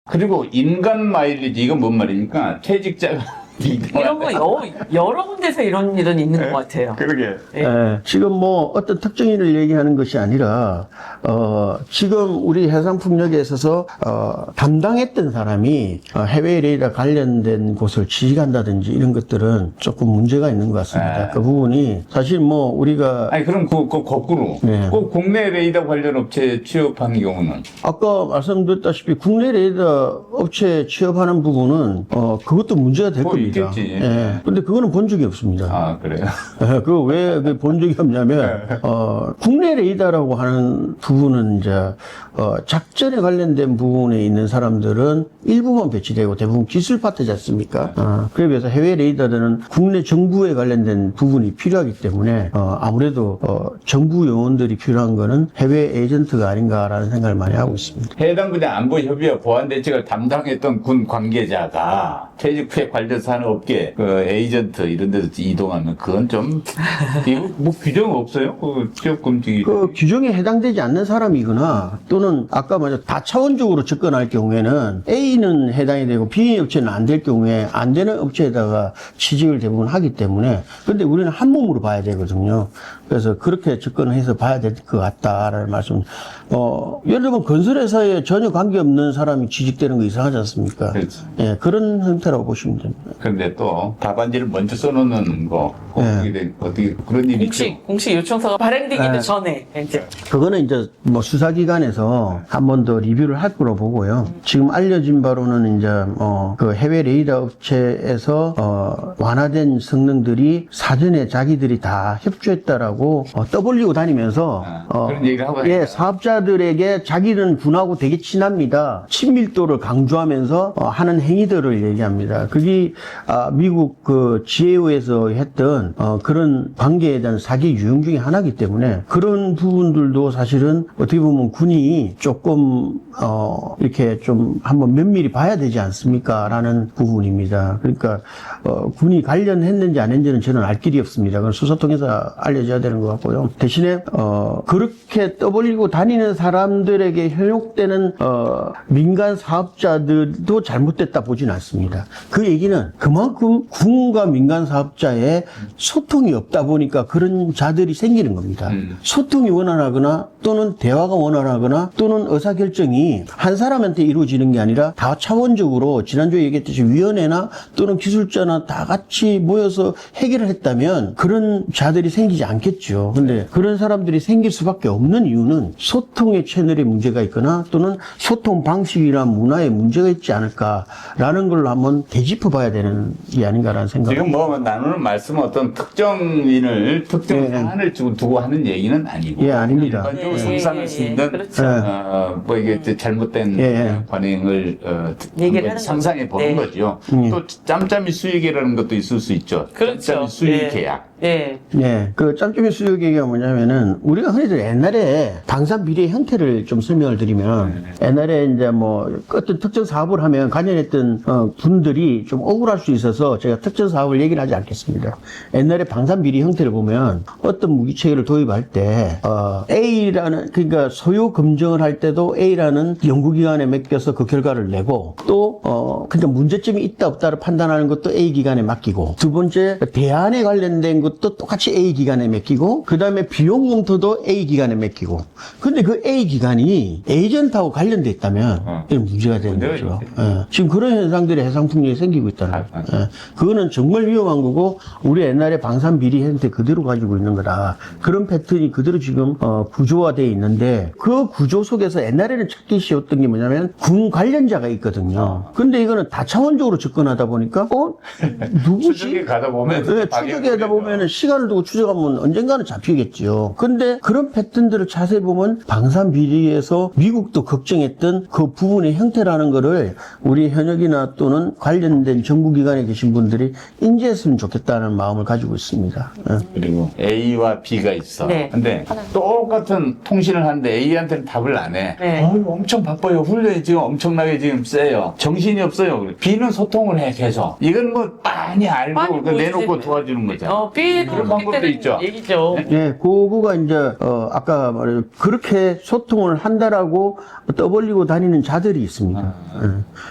그리고 인간 마일리지 이건 뭔 말입니까? 퇴직자가 이런 거 여러 군데서 이런 일은 있는 것 같아요. 그러게. 네. 예, 지금 뭐 어떤 특정인을 얘기하는 것이 아니라 지금 우리 해상풍력에 있어서 담당했던 사람이 해외 레이더 관련된 곳을 취직한다든지 이런 것들은 조금 문제가 있는 것 같습니다. 네. 그 부분이 사실 뭐 우리가 아니 그럼 그 거꾸로 네. 꼭 국내 레이더 관련 업체에 취업한 경우는 아까 말씀드렸다시피 국내 레이더 업체에 취업하는 부분은 그것도 문제가 될 겁니다. 있겠지. 예. 근데 그거는 본 적이 없습니다. 아 그래요? 그거 왜 본 적이 없냐면, 국내 레이더라고 하는 부분은 이제, 작전에 관련된 부분에 있는 사람들은 일부만 배치되고 대부분 기술 파트지 않습니까? 그에 비해서 해외 레이더들은 국내 정부에 관련된 부분이 필요하기 때문에, 아무래도, 정부 요원들이 필요한 거는 해외 에이전트가 아닌가라는 생각을 많이 하고 있습니다. 해당 분야 안보협의와 보안대책을 담당했던 군 관계자가 퇴직 후에 관련해서 하는 업계 그 에이전트 이런 데서 이동하면 그건 좀 이거 뭐 규정 없어요? 그 취업 금지 그 규정에 해당되지 않는 사람이거나 또는 아까 말한 다차원적으로 접근할 경우에는 A는 해당이 되고 B 업체는 안 될 경우에 안 되는 업체에다가 취직을 대부분 하기 때문에 근데 우리는 한 몸으로 봐야 되거든요. 그래서 그렇게 접근해서 봐야 될 것 같다라는 말씀. 예를 들면 건설회사에 전혀 관계없는 사람이 취직되는 거 이상하지 않습니까? 그렇죠. 예, 그런 형태라고 보시면 됩니다. 그런데 또 답안지를 먼저 써놓는 거 네. 어떻게 그런 일이 있죠? 공식 요청서가 발행되기도 네. 전에 이제 그거는 이제 뭐 수사기관에서 한 번 더 리뷰를 할 거로 보고요. 지금 알려진 바로는 이제 그 해외 레이더 업체에서 완화된 성능들이 사전에 자기들이 다 협조했다라고 떠벌리고 다니면서 그런 얘기를 하고 예, 다니니까. 사업자들에게 자기는 군하고 되게 친합니다. 친밀도를 강조하면서 하는 행위들을 얘기합니다. 그게 미국 그 GAO에서 했던 그런 관계에 대한 사기 유형 중에 하나이기 때문에 그런 부분들도 사실은 어떻게 보면 군이 조금 이렇게 좀 한번 면밀히 봐야 되지 않습니까? 라는 부분입니다. 그러니까 군이 관련했는지 안 했는지는 저는 알 길이 없습니다. 그건 수사 통해서 알려져야 되는 것 같고요. 대신에 그렇게 떠벌리고 다니는 사람들에게 현혹되는 민간 사업자들도 잘못됐다 보진 않습니다. 그 얘기는 그만큼 군과 민간 사업자의 소통이 없다 보니까 그런 자들이 생기는 겁니다. 소통이 원활하거나 또는 대화가 원활하거나 또는 의사결정이 한 사람한테 이루어지는 게 아니라 다 차원적으로 지난주에 얘기했듯이 위원회나 또는 기술자나 다 같이 모여서 해결을 했다면 그런 자들이 생기지 않겠죠. 근데 그런 사람들이 생길 수밖에 없는 이유는 소통의 채널에 문제가 있거나 또는 소통 방식이나 문화에 문제가 있지 않을까라는 걸 한번 되짚어 봐야 되는 게 아닌가라는 생각을 지금 뭐 나누는 말씀은 어떤 특정인을 특정 예. 사안을 두고 하는 얘기는 아니고 예, 아닙니다. 일반적으로 예, 상상할 예, 수 예. 있는 그렇죠. 뭐 이게 잘못된 예. 관행을 얘기를 한번 하는 상상해 거죠. 보는 네. 거죠. 또 짬짬이 수익이라는 것도 있을 수 있죠. 그렇죠. 짬짬이 수익 예. 계약. 예. 네, 그 짬짬이 수요 얘기가 뭐냐면은 우리가 흔히들 옛날에 방산 비리의 형태를 좀 설명을 드리면 옛날에 이제 뭐 어떤 특정 사업을 하면 관련했던 분들이 좀 억울할 수 있어서 제가 특정 사업을 얘기를 하지 않겠습니다. 옛날에 방산 비리 형태를 보면 어떤 무기 체계를 도입할 때 A라는 그러니까 소요 검증을 할 때도 A라는 연구기관에 맡겨서 그 결과를 내고 또 그러니까 문제점이 있다 없다를 판단하는 것도 A 기관에 맡기고 두 번째 대안에 관련된 것도 똑같이 A 기관에 맡기고 그 다음에 비용 검토도 A 기관에 맡기고 근데 그 A 기관이 에이전트하고 관련돼 있다면 이건 문제가 되는 거죠. 예. 지금 그런 현상들이 해상풍력에 생기고 있다는 거죠. 예. 그거는 정말 위험한 거고 우리 옛날에 방산 비리 형태 그대로 가지고 있는 거다. 그런 패턴이 그대로 지금 구조화되어 있는데 그 구조 속에서 옛날에는 찾기 쉬웠던 게 뭐냐면 군 관련자가 있거든요. 근데 이거는 다차원적으로 접근하다 보니까 누구지? 추적에 가다 보면 네, 추적에 하다 보면 시간을 두고 추적하면 언젠가는 잡히겠죠. 근데 그런 패턴들을 자세히 보면 방산 비리에서 미국도 걱정했던 그 부분의 형태라는 거를 우리 현역이나 또는 관련된 정부기관에 계신 분들이 인지했으면 좋겠다는 마음을 가지고 있습니다. 그리고 A와 B가 있어. 네. 근데 똑같은 통신을 하는데 A한테는 답을 안 해. 네. 엄청 바빠요. 훈련이 지금 엄청나게 지금 세요. 정신이 없어요. B는 소통을 해 계속. 이건 뭐 많이 알고 많이 내놓고 보여주지. 도와주는 거잖아. B는 이해도 그런 방법도 되는 있죠. 얘기죠. 예, 그거가 이제, 아까 말해 그렇게 소통을 한다라고 떠벌리고 다니는 자들이 있습니다. 예.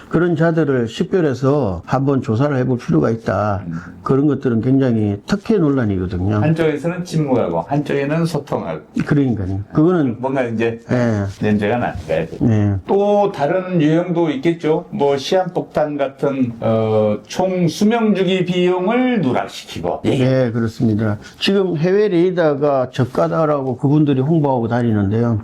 그런 자들을 식별해서 한번 조사를 해볼 필요가 있다. 그런 것들은 굉장히 특혜 논란이거든요. 한쪽에서는 침묵하고 한쪽에는 소통하고 그러니까요. 그거는, 뭔가 이제 예, 냄새가 나는 거야. 예. 또 다른 유형도 있겠죠. 뭐 시한폭탄 같은 총 수명주기 비용을 누락시키고. 예, 그렇습니다. 지금 해외 레이더가 저가다라고 그분들이 홍보하고 다니는데요.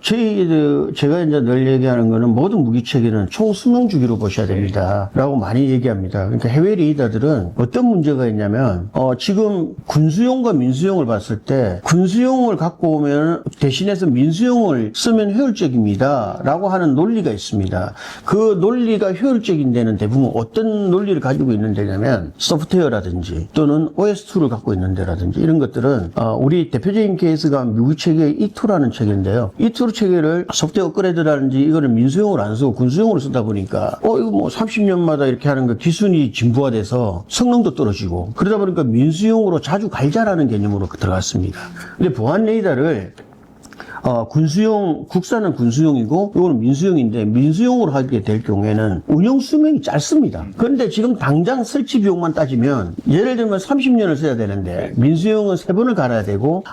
제가 이제 늘 얘기하는 거는 모든 무기 체계는 총 수명 주기로 보셔야 됩니다. 라고 많이 얘기합니다. 그러니까 해외 레이더들은 어떤 문제가 있냐면, 지금 군수용과 민수용을 봤을 때, 군수용을 갖고 오면 대신해서 민수용을 쓰면 효율적입니다. 라고 하는 논리가 있습니다. 그 논리가 효율적인 데는 대부분 어떤 논리를 가지고 있는 데냐면, 소프트웨어라든지 또는 OS2를 갖고 있는 데라든지 이런 것들은 우리 대표적인 케이스가 미국 체계의 E2라는 체계인데요. E2 체계를 소프트웨어 업그레이드라든지 이거를 민수용으로 안 쓰고 군수용으로 쓰다 보니까 이거 뭐 30년마다 이렇게 하는 거 기술이 진부화돼서 성능도 떨어지고 그러다 보니까 민수용으로 자주 갈자라는 개념으로 들어갔습니다. 근데 보안 레이더를 군수용, 국산은 군수용이고, 이거는 민수용인데, 민수용으로 하게 될 경우에는 운영 수명이 짧습니다. 그런데 지금 당장 설치 비용만 따지면, 예를 들면 30년을 써야 되는데, 민수용은 3번을 갈아야 되고,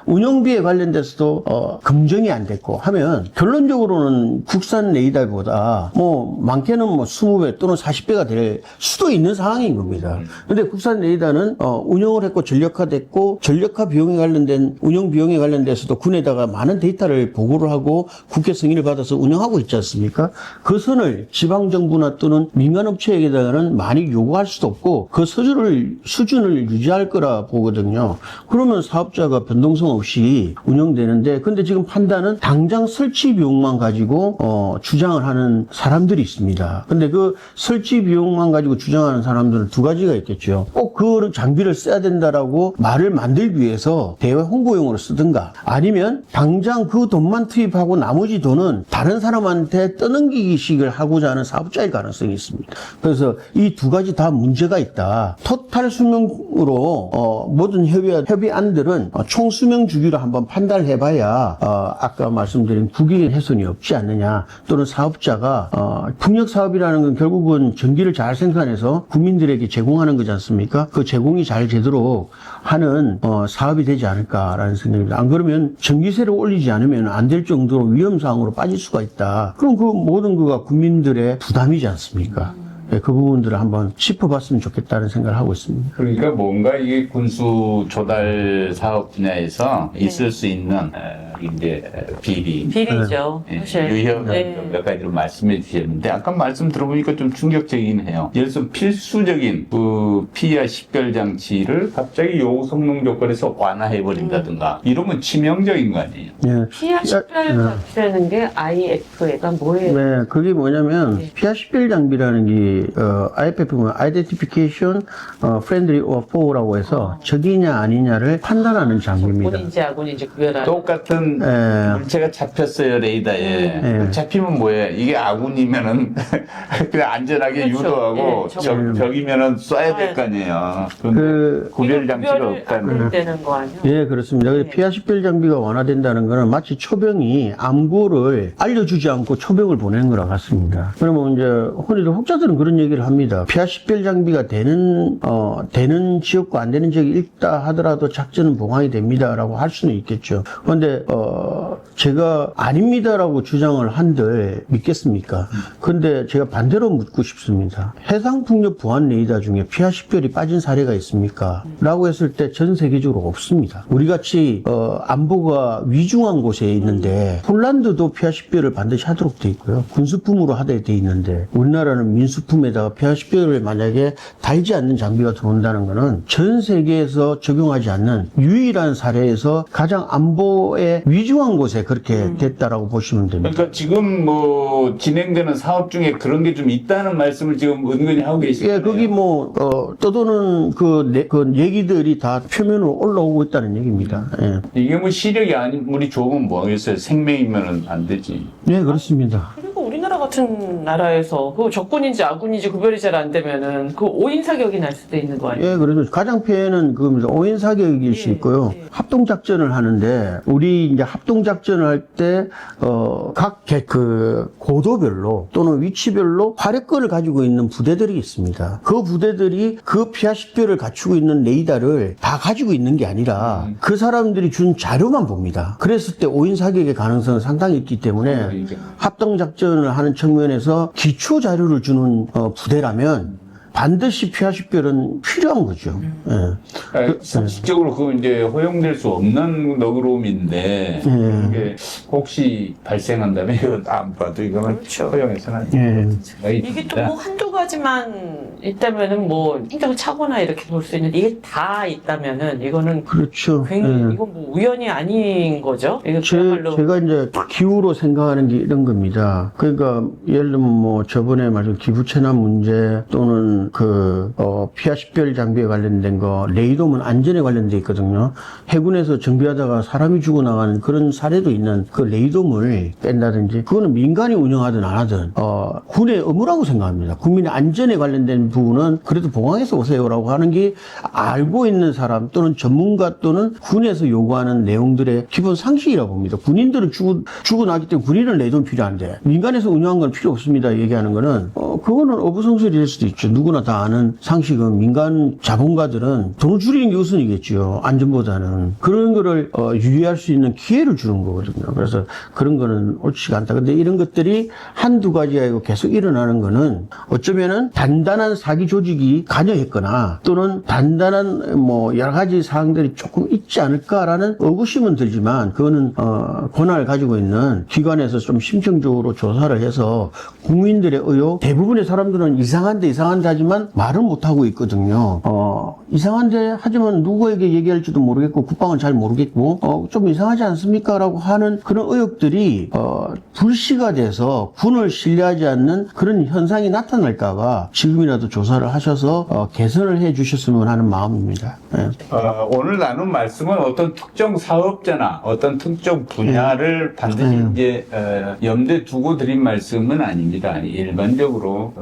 운영비에 관련돼서도, 검증이 안 됐고 하면, 결론적으로는 국산 레이더보다, 많게는 20배 또는 40배가 될 수도 있는 상황인 겁니다. 근데 국산 레이더는, 운영을 했고, 전력화됐고, 전력화 비용에 관련된, 운영 비용에 관련돼서도 군에다가 많은 데이터를 보고를 하고 국회 승인을 받아서 운영하고 있지 않습니까? 그 선을 지방정부나 또는 민간업체에게다가는 많이 요구할 수도 없고 그 수준을 유지할 거라 보거든요. 그러면 사업자가 변동성 없이 운영되는데 근데 지금 판단은 당장 설치 비용만 가지고 주장을 하는 사람들이 있습니다. 근데 그 설치 비용만 가지고 주장하는 사람들은 두 가지가 있겠죠. 꼭 그 장비를 써야 된다라고 말을 만들기 위해서 대외 홍보용으로 쓰든가 아니면 당장 그 돈만 투입하고 나머지 돈은 다른 사람한테 떠넘기기식을 하고자 하는 사업자일 가능성이 있습니다. 그래서 이 두 가지 다 문제가 있다. 토탈 수명으로 모든 협의안들은 총 수명 주기로 한번 판단을 해봐야 아까 말씀드린 국익 훼손이 없지 않느냐 또는 사업자가 풍력 사업이라는 건 결국은 전기를 잘 생산해서 국민들에게 제공하는 거지 않습니까? 그 제공이 잘 되도록 하는 사업이 되지 않을까라는 생각입니다. 안 그러면 전기세를 올리지 않으면 안 될 정도로 위험사항으로 빠질 수가 있다. 그럼 그 모든 거가 국민들의 부담이지 않습니까? 네, 그 부분들을 한번 짚어봤으면 좋겠다는 생각을 하고 있습니다. 그러니까 뭔가 이게 군수 조달 사업 분야에서 있을 수 있는 이제 비리죠. 사실. 유형 네. 몇 가지를 말씀해 주셨는데 아까 말씀 들어보니까 좀 충격적이긴 해요. 예를 들어서 필수적인 그 피하 식별 장치를 갑자기 요구 성능 조건에서 완화해 버린다든가 이러면 치명적인 거 아니에요? 네. 피하 식별 장치라는 게 IF가 뭐예요? 네, 그게 뭐냐면 네. 피하 식별 장비라는 게 IFF는 Identification Friendly or Foe라고 해서 적이냐 아니냐를 판단하는 장비입니다. 본인지 아군인지 구별하는. 똑같은 물체가 잡혔어요 레이더에. 네. 잡히면 뭐해? 이게 아군이면은 그냥 안전하게 그렇죠. 유도하고 네, 적이면은 쏴야 될 거 아니에요. 그 구별 장치가 구별을 없다는. 안 되는 거 아니에요? 예, 그렇습니다. 네. 피하 식별 장비가 완화된다는 것은 마치 초병이 암고를 알려주지 않고 초병을 보내는 거랑 같습니다. 그러면 이제 흔히들 혹자들은 그런 얘기를 합니다. 피하 식별 장비가 되는 지역과 안 되는 지역이 있다 하더라도 작전은 봉합이 됩니다라고 할 수는 있겠죠. 그런데 제가 아닙니다라고 주장을 한들 믿겠습니까? 근데 제가 반대로 묻고 싶습니다. 해상풍력 보안 레이더 중에 피하 식별이 빠진 사례가 있습니까? 라고 했을 때 전 세계적으로 없습니다. 우리같이 안보가 위중한 곳에 있는데 폴란드도 피하 식별을 반드시 하도록 돼 있고요. 군수품으로 하도록 돼 있는데 우리나라는 민수품에다가 피하 식별을 만약에 달지 않는 장비가 들어온다는 것은 전 세계에서 적용하지 않는 유일한 사례에서 가장 안보에 위중한 곳에 그렇게 됐다라고 보시면 됩니다. 그러니까 지금 뭐 진행되는 사업 중에 그런 게 좀 있다는 말씀을 지금 은근히 하고 계시네요. 예, 거기 떠도는 그 얘기들이 다 표면으로 올라오고 있다는 얘기입니다. 예. 이게 뭐 시력이 아무리 좋으면 뭐하겠어요. 생명이면은 안 되지. 네, 그렇습니다. 그리고 우리나라가 같은 나라에서 그 적군인지 아군인지 구별이 잘 안 되면은 그 5인 사격이 날 수도 있는 거 아니에요? 예, 그래도 가장 피해는 그 5인 사격일 수 있고요. 합동작전을 하는데, 우리 이제 합동작전을 할 때, 그 고도별로 또는 위치별로 화력권을 가지고 있는 부대들이 있습니다. 그 부대들이 그 피하 식별을 갖추고 있는 레이더를 다 가지고 있는 게 아니라 그 사람들이 준 자료만 봅니다. 그랬을 때 5인 사격의 가능성은 상당히 있기 때문에 합동작전을 하는 측면에서 기초 자료를 주는 부대라면 반드시 피하 식별은 필요한 거죠. 예. 상식적으로 그 이제 허용될 수 없는 너그러움인데 이게 혹시 발생한다면 이거 안 봐도 이거는 그렇죠. 허용해서는 이게 또 뭐 한두 가지만 있다면은 뭐 행정 착오나 이렇게 볼 수 있는데 이게 다 있다면은 이거는 그렇죠. 굉장히 이건 뭐 우연이 아닌 거죠. 이거 제가 이제 기후로 생각하는 게 이런 겁니다. 그러니까 예를 들면 뭐 저번에 말씀 기부천압 문제 또는 피하 식별 장비에 관련된 거, 레이더문 안전에 관련돼 있거든요. 해군에서 정비하다가 사람이 죽어나가는 그런 사례도 있는 그 레이더문을 뺀다든지, 그거는 민간이 운영하든 안 하든 군의 의무라고 생각합니다. 국민의 안전에 관련된 부분은 그래도 보강해서 오세요라고 하는 게 알고 있는 사람 또는 전문가 또는 군에서 요구하는 내용들의 기본 상식이라고 봅니다. 군인들은 죽어나기 때문에 군인은 레이더는 필요한데 민간에서 운영한 건 필요 없습니다 얘기하는 거는 그거는 어부성설이 될 수도 있죠. 누구나 다 아는 상식은 민간 자본가들은 돈을 줄이는 게 우선이겠죠. 안전보다는. 그런 거를 유의할 수 있는 기회를 주는 거거든요. 그래서 그런 거는 옳지가 않다. 근데 이런 것들이 한두 가지 아니고 계속 일어나는 거는 어쩌면은 단단한 사기 조직이 관여했거나 또는 단단한 뭐 여러 가지 사항들이 조금 있지 않을까라는 의구심은 들지만, 그거는 권한을 가지고 있는 기관에서 좀 심층적으로 조사를 해서 국민들의 의혹, 대부분의 사람들은 이상한데 하지만 말을 못하고 있거든요. 이상한데 하지만 누구에게 얘기할지도 모르겠고 국방은 잘 모르겠고 좀 이상하지 않습니까? 라고 하는 그런 의혹들이 불씨가 돼서 군을 신뢰하지 않는 그런 현상이 나타날까봐 지금이라도 조사를 하셔서 개선을 해 주셨으면 하는 마음입니다. 네. 오늘 나눈 말씀은 어떤 특정 사업자나 어떤 특정 분야를 반드시 이제 염두에 두고 드린 말씀은 아닙니다. 일반적으로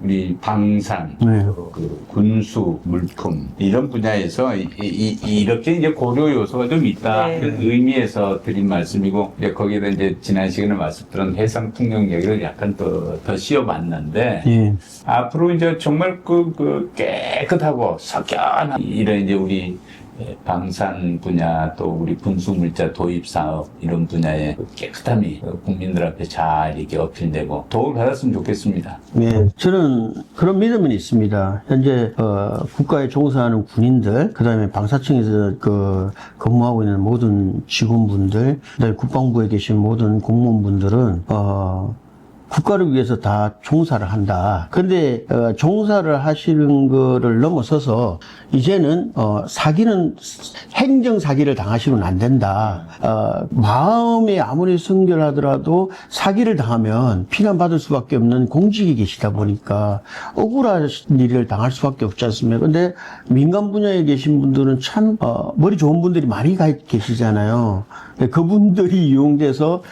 우리 방산, 그 군수, 물품 이런 분야에서 이렇게 이제 고려 요소가 좀 있다 이런 의미에서 드린 말씀이고, 이제 거기에다 이제 지난 시간에 말씀드린 해상 풍력 얘기를 약간 더 씌워봤는데 앞으로 이제 정말 그 깨끗하고 석연한 이런 이제 우리 방산 분야 또 우리 분수물자 도입 사업 이런 분야의 깨끗함이 국민들 앞에 잘 이렇게 어필되고 도움을 받았으면 좋겠습니다. 네, 저는 그런 믿음은 있습니다. 현재 국가에 종사하는 군인들, 그다음에 방사청에서 근무하고 있는 모든 직원분들, 그다음에 국방부에 계신 모든 공무원분들은 국가를 위해서 다 종사를 한다. 근데 종사를 하시는 거를 넘어서서 이제는 사기는 행정 사기를 당하시면 안 된다. 마음이 아무리 순결하더라도 사기를 당하면 비난받을 수밖에 없는 공직이 계시다 보니까 억울한 일을 당할 수밖에 없지 않습니까? 근데 민간 분야에 계신 분들은 참 머리 좋은 분들이 많이 계시잖아요. 그분들이 이용돼서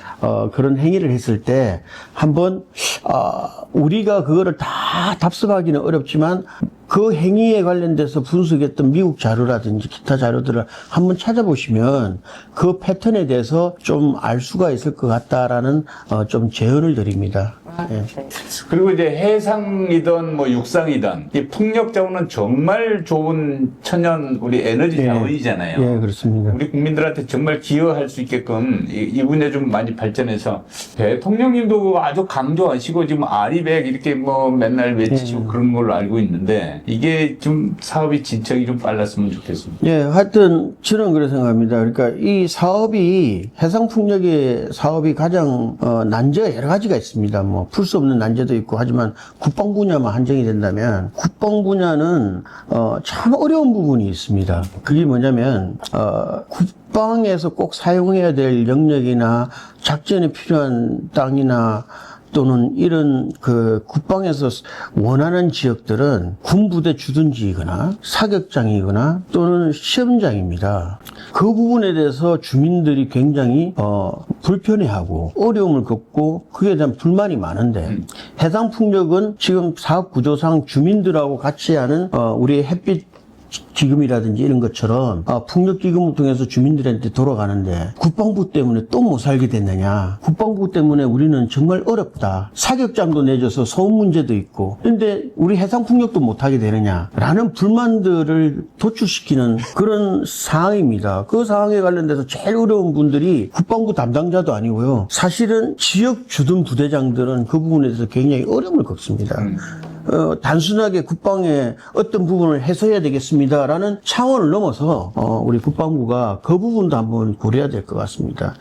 그런 행위를 했을 때 한번 우리가 그거를 다 답습하기는 어렵지만 그 행위에 관련돼서 분석했던 미국 자료라든지 기타 자료들을 한번 찾아보시면 그 패턴에 대해서 좀 알 수가 있을 것 같다라는 좀 제언을 드립니다. 예. 그리고 이제 해상이든 뭐 육상이든 이 풍력 자원은 정말 좋은 천연 우리 에너지 자원이잖아요. 예, 그렇습니다. 우리 국민들한테 정말 기여할 수 있게끔 이 분야 좀 많이 발전해서 대통령님도 아주 강조하시고 지금 아리백 이렇게 뭐 맨날 외치시고 그런 걸로 알고 있는데 이게 좀 사업이 진척이 좀 빨랐으면 좋겠습니다. 예, 하여튼 저는 그렇게 생각합니다. 그러니까 이 사업이 해상풍력의 사업이 가장 난제가 여러 가지가 있습니다. 뭐 풀 수 없는 난제도 있고 하지만 국방 분야만 한정이 된다면 국방 분야는 참 어려운 부분이 있습니다. 그게 뭐냐면 국방에서 꼭 사용해야 될 영역이나 작전에 필요한 땅이나 또는 이런 그 국방에서 원하는 지역들은 군부대 주둔지이거나 사격장이거나 또는 시험장입니다. 그 부분에 대해서 주민들이 굉장히 불편해하고 어려움을 겪고 그에 대한 불만이 많은데 해상풍력은 지금 사업 구조상 주민들하고 같이 하는 우리 햇빛 기금이라든지 이런 것처럼 풍력기금을 통해서 주민들한테 돌아가는데 국방부 때문에 또 못 살게 됐느냐. 국방부 때문에 우리는 정말 어렵다. 사격장도 내줘서 소음 문제도 있고 근데 우리 해상풍력도 못하게 되느냐라는 불만들을 도출시키는 그런 상황입니다. 그 상황에 관련돼서 제일 어려운 분들이 국방부 담당자도 아니고요. 사실은 지역 주둔 부대장들은 그 부분에 대해서 굉장히 어려움을 겪습니다. 단순하게 국방의 어떤 부분을 해소해야 되겠습니다라는 차원을 넘어서 우리 국방부가 그 부분도 한번 고려해야 될 것 같습니다.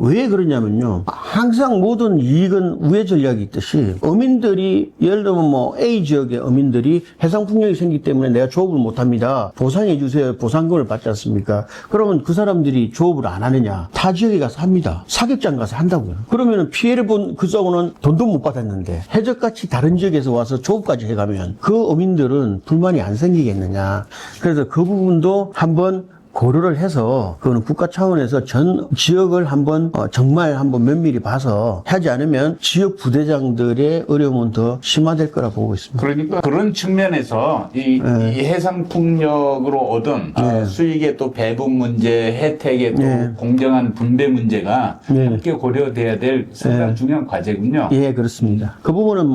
왜 그러냐면요. 항상 모든 이익은 우회 전략이 있듯이 어민들이 예를 들면 뭐 A 지역의 어민들이 해상풍력이 생기기 때문에 내가 조업을 못합니다. 보상해 주세요. 보상금을 받지 않습니까? 그러면 그 사람들이 조업을 안 하느냐? 타 지역에 가서 합니다. 사격장 가서 한다고요. 그러면 피해를 본 그 쪽은 돈도 못 받았는데 해적같이 다른 지역에서 와서 조업까지 해가면 그 어민들은 불만이 안 생기겠느냐. 그래서 그 부분도 한번 고려를 해서 그거는 국가 차원에서 전 지역을 한번 정말 한번 면밀히 봐서 하지 않으면 지역 부대장들의 어려움은 더 심화될 거라 보고 있습니다. 그러니까 그런 측면에서 이 해상 풍력으로 얻은 수익의 또 배분 문제, 혜택의 또 공정한 분배 문제가 함께 고려돼야 될 상당히 중요한 과제군요. 예, 그렇습니다. 그 부분은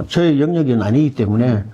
저의 영역은 아니기 때문에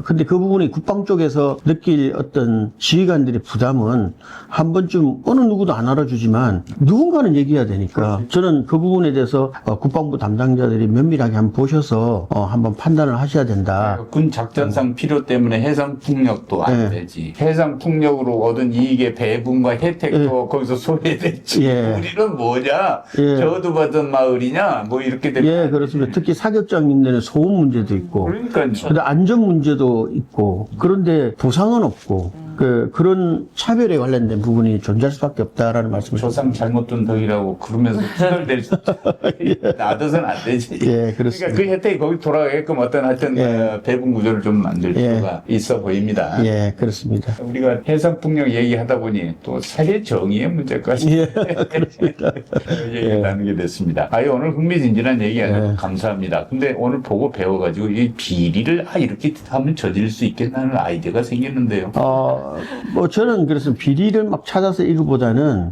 근데 그 부분이 국방 쪽에서 느낄 어떤 지휘관들의 부담은 한 번쯤 어느 누구도 안 알아주지만 누군가는 얘기해야 되니까 저는 그 부분에 대해서 국방부 담당자들이 면밀하게 한번 보셔서 한번 판단을 하셔야 된다. 군 작전상 필요 때문에 해상 풍력도 안 되지. 해상 풍력으로 얻은 이익의 배분과 혜택도 거기서 소외됐지. 우리는 뭐냐? 저도 받은 마을이냐? 뭐 이렇게 되면. 예, 그렇습니다. 특히 사격장인데는 소음 문제도 있고. 그러니까요. 근데 안전 문제도 있고. 그런데 보상은 없고. 그런 차별에 관련된 부분이 존재할 수밖에 없다라는 말씀을 조상 잘못 둔 덕이라고 그러면서 투덜댈 수 놔둬서는 안 되지. 예, 그렇습니다. 그러니까 그 혜택이 거기 돌아가게끔 어떤 하여튼 배분 구조를 좀 만들 필요가 있어 보입니다. 예, 그렇습니다. 우리가 해상풍력 얘기하다 보니 또 사회 정의의 문제까지 그렇습니다. 얘기를 나누게 됐습니다. 오늘 흥미진진한 얘기 아주 감사합니다. 근데 오늘 보고 배워가지고 이 비리를 이렇게 하면 저질 수 있겠다는 아이디어가 생겼는데요. 저는 그래서 비리를 막 찾아서 이거보다는,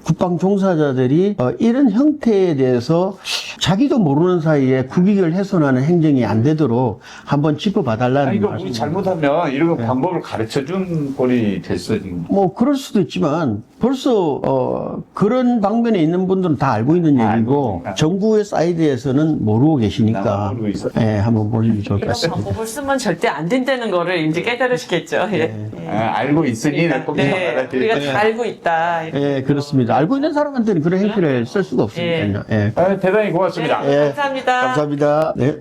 국방 종사자들이 이런 형태에 대해서 자기도 모르는 사이에 국익을 훼손하는 행정이 안 되도록 한번 짚어봐달라는 이거 말씀. 우리 잘못하면 이런 방법을 가르쳐준 꼴이 됐어 지금. 뭐 그럴 수도 있지만 벌써 그런 방면에 있는 분들은 다 알고 있는 얘기고 정부의 사이드에서는 모르고 계시니까 나만 모르고 있어. 한번 보시면 좋을 것 이런 같습니다. 방법을 쓰면 절대 안 된다는 거를 이제 깨달으시겠죠. 알고 있으니 꼭 알아야지. 우리가 다 알고 있다. 예, 그렇습니다. 알고 있는 사람한테는 그런 행태를 쓸 수가 없으니까요. 대단히 고맙습니다. 감사합니다. 감사합니다. 네.